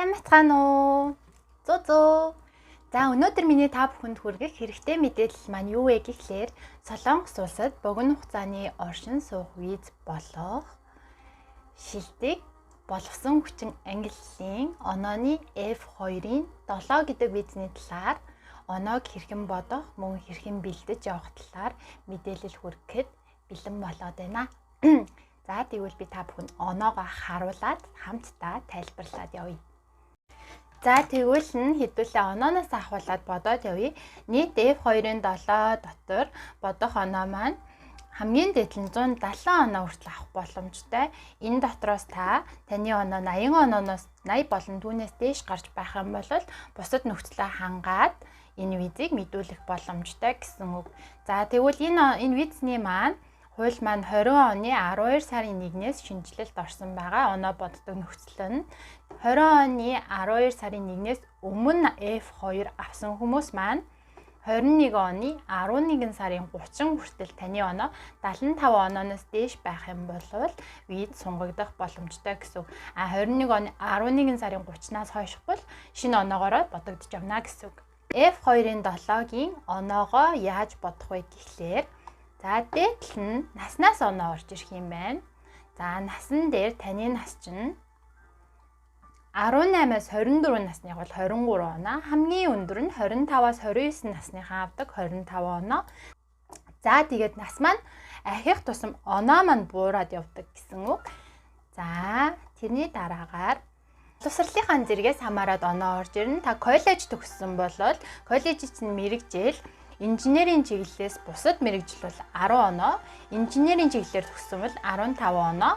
Сайн бацгаана уу? Зөө. За өнөөдөр миний та бүхэнд хүргэх хэрэгтэй мэдээлэл маань юу вэ гэхлээр Солонгос улсад богино хугацааны оршин суух виз болох шилдэг боловсон хүчин ангиллалын онооны F2-ийн 7 гэдэг визний талаар оноог хэрхэн бодох, мөн хэрхэн бэлдэж явах талаар мэдээлэл хүргэхэд бэлэн болоод байна. За тэгвэл би та бүхэнд оноогоо харуулад хамтдаа тайлбарлаад явъя. За тэгвэл хэдүүлээ онооноос ахуулаад бодоод явъя. Нийт F2-ын 7 дотор бодох оноо маань хамгийн дээд нь 170 оноо хүртэл авах боломжтой. Энэ дотроос таны оноо 80 онооноос 80 болон түүнээс дээш гарч байх юм бол бусад нөхцөлөө хангаад энэ визийг мэдүүлэх боломжтой гэсэн үг. За тэгвэл энэ визний маань хууль маань 20 оны 12 сарын 1-ээс шинжилэлт орсон байгаа. Оноо боддог нөхцөл нь 20 оны 12 сарын 1-ээс өмнө F2 авсан хүмүүс маань 21 оны 11 сарын 30 хүртэл таны оноо 75 онооноос дээш байх юм бол виз сунгагдах боломжтой гэсэн. 21 оны 11 сарын 30-наас хойш бол шинэ оноогоор бодогдож явна гэсэн үг. F2-ын 7-гийн оноогоо яаж бодох вэ гэхлээр за дээдл нь наснаас оноо орж ирэх юм байна. За насан дээр таны нас чинь 18-аас 24 насных бол 23 оноо, хамгийн өндөр нь 25-аас 29 насныхаа авдаг 25 оноо. За тэгээд нас маань ахих тусам оноо маань буураад явдаг гэсэн үг. За тэрний дараагаар боловсролынхаа зэрэгээс хамаарат оноо орж ирнэ. Та коллеж төгссөн бол коллежид чинь мэрэгжил инженерийн чиглэлээс бусад мэрэгжил бол 10 оноо, инженерийн чиглэлээр төгссөн бол 15 оноо.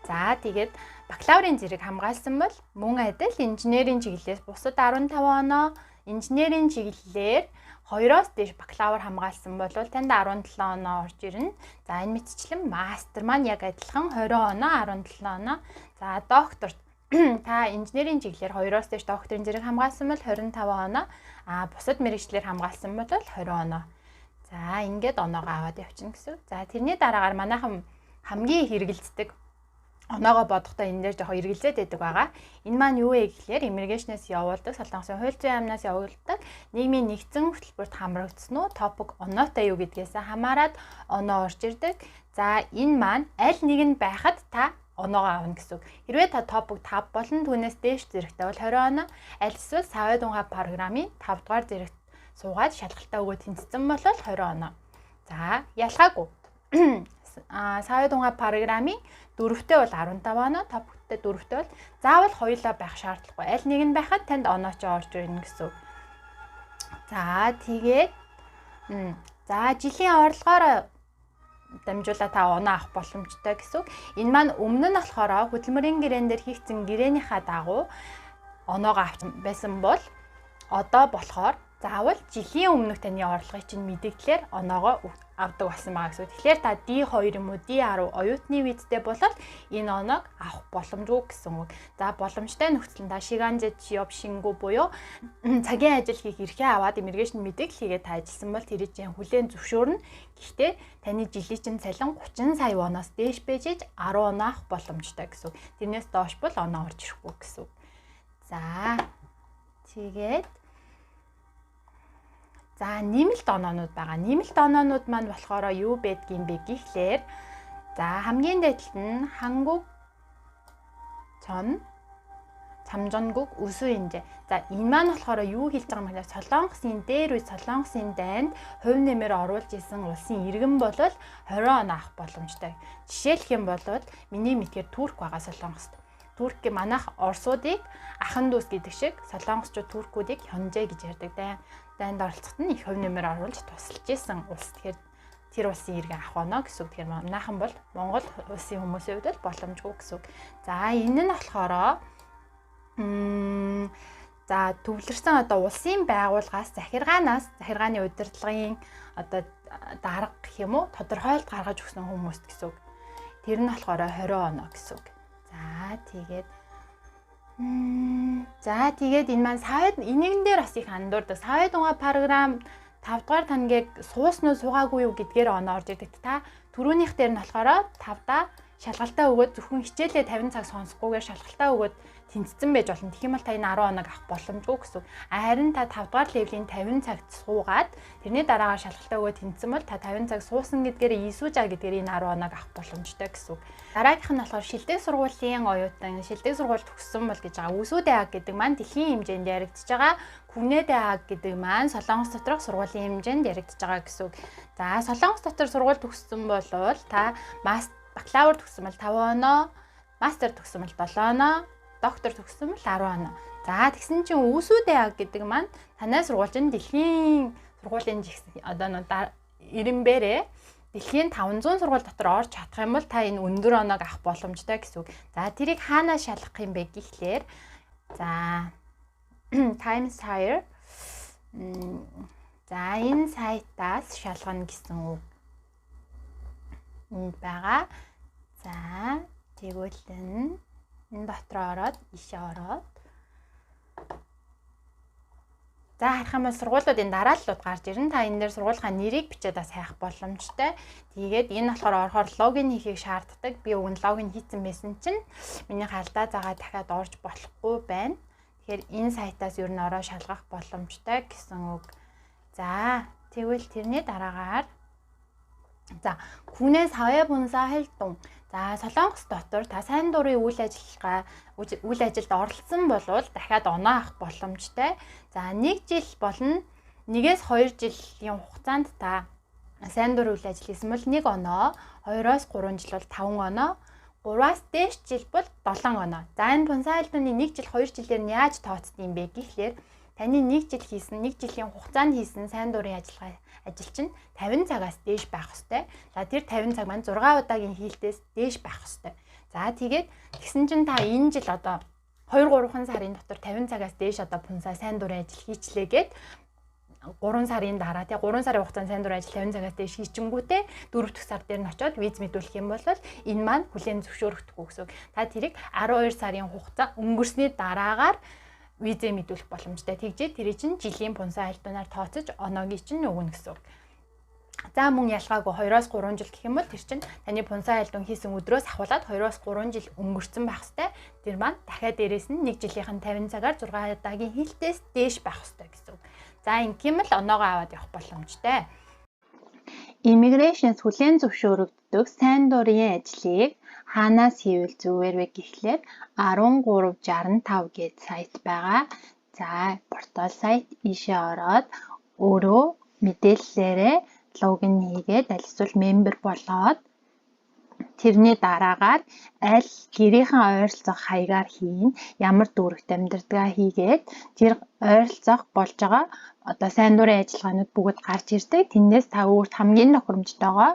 За тэгээд бакалаврын зэрэг хамгаалсан бол мөн адил инженерийн чиглэлээс бусад 15 оноо, инженерийн чиглэлээр 2-оос дээш бакалавр хамгаалсан бол танд 17 оноо орж ирнэ. За энэ мэтчлэн мастер маань яг адилхан 20 оноо, 17 оноо. За докторт та инженерийн чиглэлээр 2-оос дээш докторийн зэрэг хамгаалсан бол 25 оноо, бусад мэрэгчлэр хамгаалсан бол 20 оноо. За ингээд оноогоо аваад явчихна гэсэн. За тэрний дараагаар манайхан хамгийн хэрэгэлцдэг оноогоо бодохдоо энэ дээр жоохон эргэлзээд байдаг байгаа. Энэ маань юу вэ гэхлээр иммиграшнээс явуулдаг, Солонгосын хууль зүйн яамнаас явуулдаг нийгмийн нэгдсэн хөтөлбөрт хамрагдсан уу, топик оноотой юу гэдгээс хамаарат оноо орж ирдэг. За энэ маань аль нэг нь байхад та оноогоо авна гэсэн үг. Хэрвээ та топик 5 болон түүнээс дээш зэрэгтэй бол 20 оноо, аль эсвэл савын дунгаа программын 5 дугаар зэрэгт суугаад шалгалтаа өгөө тэнцсэн бол 20 оноо. За ялгаагүй. Савын дунгаа программын 4-тэй бол 15 оноо, топиктэй 4-тэй бол заавал хоёулаа байх шаардлагагүй. Аль нэг нь байхад танд оноо ч орж ирнэ гэсэн үг. За тэгээд жилийн орлогоор дамжуулаад та оноо авах боломжтой гэсэн үг. Энэ маань өмнө нь болохоор хөдөлмөрийн гэрээн дээр хийгдсэн гэрээнийхаа дагуу оноогоо авсан байсан бол одоо болохоор заавал жилийн өмнөх таны орлогыг чинь мэдэгдлэр оноогоо авдаг болсон байгаа гэсэн үг. Тэгэхээр та D2 юм уу D10 оюутны визтэй болол энэ оноог авах боломжгүй гэсэн үг. За боломжтой нөхцөл та шиганжид job шингүү буюу цагийн ажил хийх эрхээ аваад иммиграшн мэдээлэл хийгээд та ажилласан бол тэр чинь хүлээн зөвшөөрнө. Гэхдээ таны жилийн чинь цалин 30 сая воноос дээш байж 10 оноо авах боломжтой гэсэн үг. Тэрнээс доош бол оноо орж ирэхгүй гэсэн үг. За тэгээд нэмэлт оноонууд байгаа. Нэмэлт оноонууд маань болохоор юу байдгийм бэ гэхлээр хамгийн дээдлэлт нь хангуг цон цамжонгуг өсвөн хэмжээ. За энэ маань болохоор юу хэлж байгаа юм бэ? Солонгосын дээр үе Солонгосын дайнд хувь нэмээр оруулж исэн улсын иргэн бол 20 оноо авах боломжтой. Жишээлх юм бол миний мэдгээр Турк байгаа Солонгост. Туркийн манайх Орсуудыг ахан дүүс гэдэг шиг солонгосчууд туркуудыг хонжээ гэж ярьдаг. Дайнд оролцоход нь их хувь нэмээр оруулж тусалж исэн улс. Тэгэхээр тэр улсын иргэн авах оноо гэсэн үг. Тэгэхээр манайхан бол Монгол улсын хүмүүсийн хувьд бол боломжгүй гэсэн үг. За энэ нь болохоор төвлөрсөн улсын байгууллагаас захиргааны удирдлагын дарга гэх юм уу тодорхойлт гаргаж өгсөн хүмүүст гэсэн үг. Тэр нь болохоор 20 оноо гэсэн үг. Тэгээд энэ маань энэгэн дээр бас их андуурдаг. Савын дунгаа програм 5 дугаар тангийг суусан уу суугаагүй юу гэдгээр оноо орж ирдэг. Та түрүүнийх дээр нь болохоор 5-даа шалгалтаа өгөөд зөвхөн хичээлээ 50 цаг сонсохгүйгээр шалгалтаа өгөөд тэнцсэн байж болно. Тэгэх юм бол та энэ 10 хоног авах боломжгүй гэсэн. Харин та 5 дугаар левелийн 50 цагт суугаад тэрний дараагаар шалгалтаа өгөөд тэнцсэн бол та 50 цаг суусан гэдгээр исүүжаа гэдгээр энэ 10 хоног авах боломжтой гэсэн. Дараагийнх нь болохоор шилдэг сургуулийн оюутан, шилдэг сургууль төгссөн бол гэж байгаа. Үсүүдээ аг гэдэг маань дэлхийн хэмжээнд яригдж байгаа. Күнээдээ аг гэдэг маань Солонгос доторх сургуулийн хэмжээнд яригдж байгаа гэсэн. За Солонгос дотор сургууль төгссөн бол та бакалавр төгссөн бол 5 оноо, мастер төгссөн бол 7 оноо, доктор төгссөн бол 10 оноо. За тэгсэн чинь үсүүдээ аг гэдэг маань танай сургуулийн дэлхийн сургуулийн одоо ирэмбэрээ дэлхийн 500 сургууль дотор орж чадах юм бол та энэ өндөр оноог авах боломжтой гэсэн үг. За тэрийг хаанаас шалгах юм бэ гэхлээр за Times Higher за энэ сайтаас шалгана гэсэн үг. Энд байгаа. За тэгвэл энэ дотор ороод ишээ ороод за харах юм бол сургуулиудын дарааллууд гарч ирнэ. Та энэ дээр сургуулийнхаа нэрийг бичээд бас хайх боломжтой. Тэгээд энэ болохоор орохоор логин хийхийг шаарддаг. Би өгөн логин хийсэн байсан чинь миний алдаа загаа дахиад орж болохгүй байна. Тэгэхээр энэ сайтаас ер нь ороо шалгах боломжтой гэсэн үг. За тэгвэл тэрний дараагаар за күнээс хавья бунсаа хэлтэн. За Солонгос дотор та сайн дурын үйл ажилд оролцсон болвол дахиад оноо авах боломжтой. За 1 жил болон 1-2 жилийн хугацаанд та сайн дурын үйл ажил хийсэн бол 1 оноо, 2-3 жил бол 5 оноо, 3-аас дээш жил бол 7 оноо. За энэ бунсаа хэлтүний 1 жил 2 жилээр нь яаж тооцдог юм бэ гэхлээр таны 1 жил хийсэн, 1 жилийн хугацаанд хийсэн сайн дурын ажил чинь 50 цагаас дээш байх ёстой. За тэр 50 цаг маань 6 удаагийн хийлтээс дээш байх ёстой. За тэгээд тэгсэн чинь та энэ жил одоо 2-3 сарын дотор 50 цагаас дээш одоо пунсаа сайн дурын ажил хийчлээгээд 3 сарын дараа тий 3 сарын хугацаанд сайн дурын ажил 50 цагаас дээш хийчингүүтээ 4 дахь сар дээр нь очиод виз мэдүүлэх юм бол энэ маань хүлээн зөвшөөрөгдөхгүй гэсэн. Та тэрийг 12 сарын хугацаа өнгөрсний дараагаар визээ мэдүүлэх боломжтой. Тэгжээ тэр чинь жилийн пунсаа альтунаар тооцож оноогийн чинь өгнө гэсэн үг. За мөн ялгаагүй 2-3 жил гэх юм бол тэр чинь таны пунсаа альтун хийсэн өдрөөс ахуулаад 2-3 жил өнгөрцөн байх хэвээр. Тэр маань дахиад дээрээс нь 1 жилийнх нь 50 цагаар 6 удаагийн хийлтээс дээш байх хэвээр гэсэн үг. За ингэм л оноогоо аваад явах боломжтой. Immigration хүлээн зөвшөөрөгддөг сайн дурын ажлыг хаанаас хийвэл зүгээр вэ гэхлээр 1365 гээд сайт байгаа. За портал сайт ийшээ ороод өөрөө мэдээллээрээ логин хийгээд аль эсвэл мембер болоод тэрний дараагаар аль гэрийнхэн ойролцох хаягаар хийн, ямар дүүрэгт амьдардгаа хийгээд тэр ойролцох болж байгаа одоо сайн дурын ажиллагаанууд бүгд гарч ирдэг. Тэндээс та өөрт хамгийн тохиромжтойгоо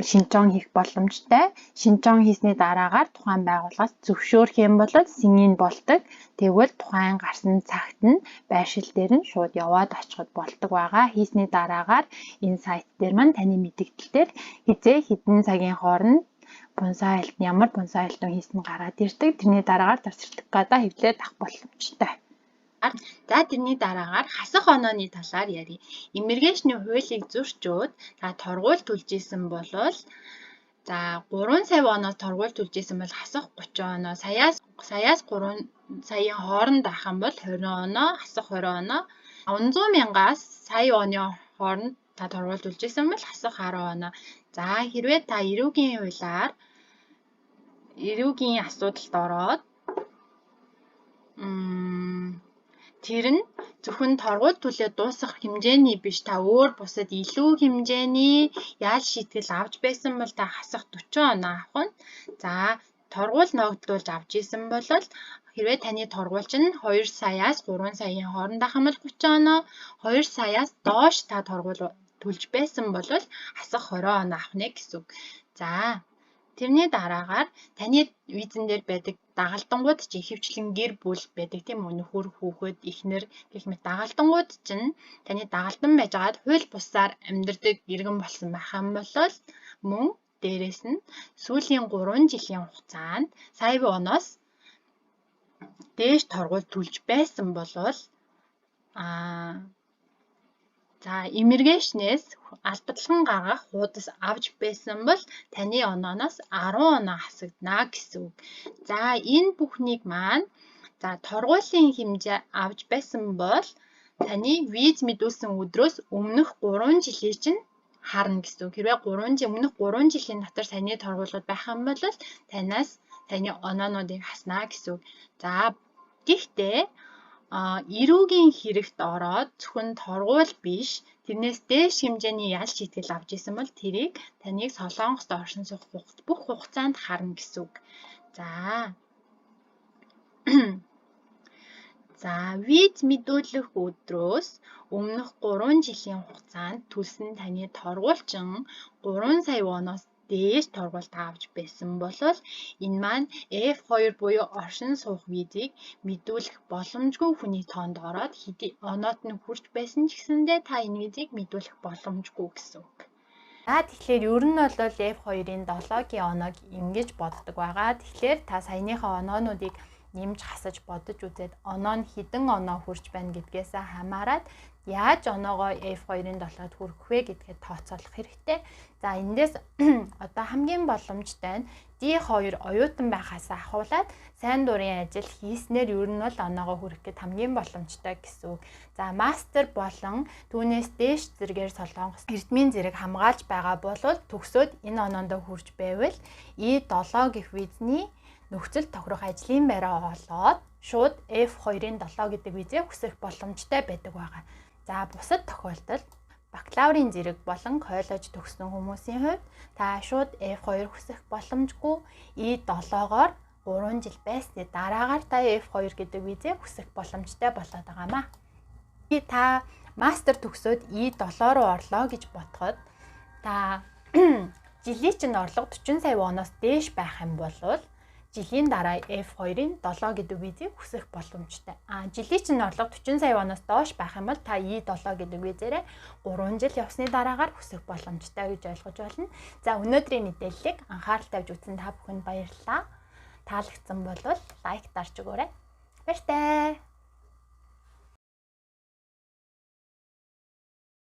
шинжон хийх боломжтой. Шинжон хийсний дараагаар тухайн байгууллагаас зөвшөөрөх юм бол синий болдог. Тэгвэл тухайн гарсан цагт нь байршил дээр нь шууд яваад очиход болдог байгаа. Хийсний дараагаар энэ сайт дээр маань таны мэдээлэл дээр хизээ хэдэн цагийн хооронд пунсаа альтан ямар пунсаа альтан хийсэн гараад ирдэг. Тэрний дараагаар тэр сертификатаа хэвлээд авах боломжтой. За тэрний дараагаар хасах онооны талаар ярив. Иммиграшны хуулийг зөрчөөд та торгууль төлж исэн бол за 3 сая оноо торгууль төлж исэн бол хасах 30 оноо, саяас 3 саяын хооронд авах юм бол 20 оноо, хасах 20 оноо, 500 мянгаас сая оны хооронд та торгууль төлж исэн бол хасах 10 оноо. За хэрвээ та эрүүгийн хуулиар эрүүгийн асуудалд ороод тэр нь зөвхөн торгууль төлөө дуусгах хэмжээний биш та өөр бусад илүү хэмжээний яаж шийтгэл авч байсан бол та хасах 40 оноо авах нь. За торгууль ногдлуулж авч исэн бол хэрвээ таны торгууль нь 2 саяас 3 саяын хооронд ах юм бол 30 оноо, 2 саяас доош та торгууль төлж байсан бол хасах 20 оноо авах нэ гэсэн үг. За тэрний дараагаар таны визэн дээр байдаг дагалдангууд чи ихэвчлэн гэр бүл байдаг тийм үү, нөхөр, хүүхэд, эхнэр гэх мэт дагалдангууд чинь таны дагалдан байжгаад хууль бусаар амьдардаг иргэн болсон байх юм бол мөн дээрэс нь сүүлийн 3 жилийн хугацаанд сая оноос дээш торгууль төлж байсан бол За эмергéшнээс албадлан гаргах хуудас авч байсан бол таны онооноос 10 оноо хасагдана гэсэн үг. За энэ бүхнийг маань торгуулийн хэмжээ авч байсан бол таны виз мэдүүлсэн өдрөөс өмнөх 3 жилийн чинь харна гэсэн үг. Хэрвээ өмнөх 3 жилийн дотор таны торгуулууд байх юм бол танаас таны оноонуудыг хаснаа гэсэн үг. За гэхдээ эрүүгийн хэрэгт ороод зөвхөн торгуул биш, тэрнээс дээш хэмжээний ял шийтгэл авч исэн бол тэрийг таныг Солонгост оршин суух бүх хугацаанд харна гэсэн үг. За виз мэдүүлэх өдрөөс өмнөх 3 жилийн хугацаанд төлсөн таны торгуулчин 3 сая воноос дээш торгуулт авч байсан бол энэ маань F2 буюу оршин суух визийг мэдүүлэх боломжгүй хүний тоонд ороод хэдий оноот нь хүрч байсан ч гэсэндээ та энэ визийг мэдүүлэх боломжгүй гэсэн үг. Тэгэхээр ер нь бол F2-ын 7-гийн оноог ингэж боддог байгаа. Тэгэхээр та саяныхаа оноонуудыг нэмж хасаж бодож үзээд оноо нь хэдэн оноо хүрч байна гэдгээс хамаарат яаж оноогоо F2-ын 7-д хүргэх вэ гэдгээ тооцоолох хэрэгтэй. За эндээс одоо хамгийн боломжтой нь D2 оюутан байхаас ахуулаад сайн дурын ажил хийснээр ер нь бол оноогоо хүргэх гээд хамгийн боломжтой гэсэн үг. За мастер болон түүнээс дээш зэрэгээр Солонгос эрдмийн зэрэг хамгаалж байгаа бол төгсөөд энэ оноондоо хүрч байвал E7 гэх визний нөхцөл тохирох ажлын байраа олоод шууд F2-ын 7 гэдэг визээ хүсэх боломжтой байдаг байгаа. За бусад тохиолдолд бакалаврын зэрэг болон коллеж төгссөн хүмүүсийн хувьд та шууд F2 хүсэх боломжгүй E7-гоор 3 жил байсны дараагаар та F2 гэдэг визээ хүсэх боломжтой болоод байгаамаа. Та мастер төгсөөд E7 руу орлоо гэж бодоход та жилийн чинь орлого 40 сая воноос дээш байх юм бол жилийн дараа F2-ын 7 гэдэг визийг хүсэх боломжтой. Жилийн чинь орлого 40 сая воноос доош байх юм бол та E7 гэдэг визээрээ 3 жил явсны дараагаар хүсэх боломжтой гэж ойлгож байна. За өнөөдрийн мэдээллийг анхаарал тавьж үзсэн та бүхэнд баярлалаа. Таалагдсан бол лайк дарж өгөөрэй. Баяртай.